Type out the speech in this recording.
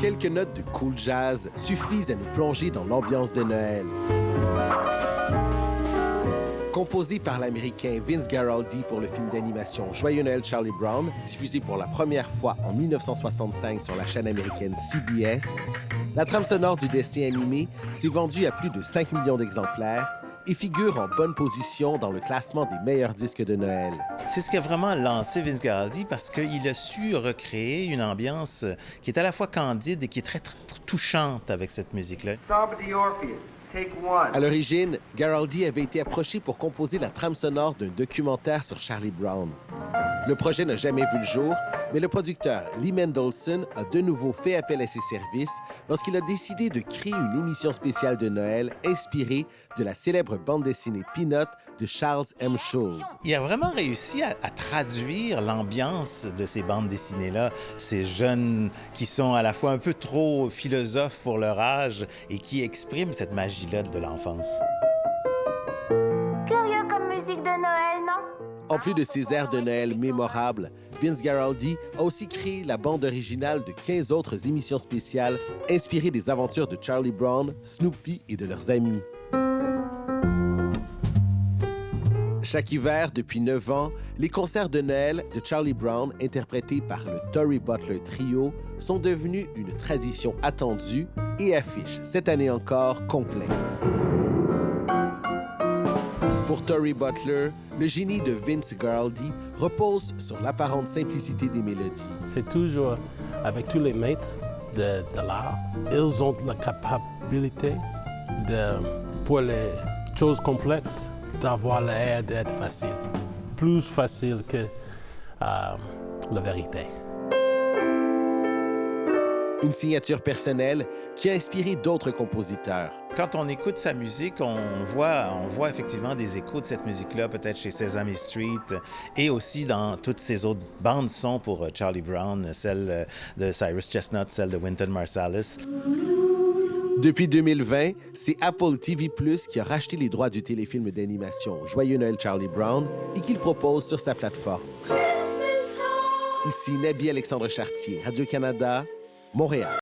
Quelques notes de cool jazz suffisent à nous plonger dans l'ambiance de Noël. Composé par l'Américain Vince Guaraldi pour le film d'animation Joyeux Noël Charlie Brown, diffusé pour la première fois en 1965 sur la chaîne américaine CBS, la trame sonore du dessin animé s'est vendue à plus de 5 millions d'exemplaires et figure en bonne position dans le classement des meilleurs disques de Noël. C'est ce qui a vraiment lancé Vince Guaraldi parce qu'il a su recréer une ambiance qui est à la fois candide et qui est très touchante avec cette musique-là. À l'origine, Guaraldi avait été approché pour composer la trame sonore d'un documentaire sur Charlie Brown. Le projet n'a jamais vu le jour, mais le producteur Lee Mendelsohn a de nouveau fait appel à ses services lorsqu'il a décidé de créer une émission spéciale de Noël inspirée de la célèbre bande dessinée Peanuts de Charles M. Schulz. Il a vraiment réussi à traduire l'ambiance de ces bandes dessinées-là, ces jeunes qui sont à la fois un peu trop philosophes pour leur âge et qui expriment cette magie-là de l'enfance. Curieux comme musique de Noël, non? En plus de ces airs de Noël mémorables, Vince Guaraldi a aussi créé la bande originale de 15 autres émissions spéciales inspirées des aventures de Charlie Brown, Snoopy et de leurs amis. Chaque hiver, depuis 9 ans, les concerts de Noël de Charlie Brown, interprétés par le Tory Butler Trio, sont devenus une tradition attendue et affichent, cette année encore, complet. Pour Tory Butler, le génie de Vince Guaraldi repose sur l'apparente simplicité des mélodies. C'est toujours avec tous les maîtres de l'art. Ils ont la capacité pour les choses complexes, d'avoir l'air d'être facile. Plus facile que la vérité. Une signature personnelle qui a inspiré d'autres compositeurs. Quand on écoute sa musique, on voit effectivement des échos de cette musique-là, peut-être chez Sesame Street et aussi dans toutes ces autres bandes-son pour Charlie Brown, celle de Cyrus Chestnut, celle de Wynton Marsalis. Depuis 2020, c'est Apple TV+ qui a racheté les droits du téléfilm d'animation Joyeux Noël Charlie Brown et qui le propose sur sa plateforme. Ici Nabi Alexandre Chartier, Radio-Canada, Montréal.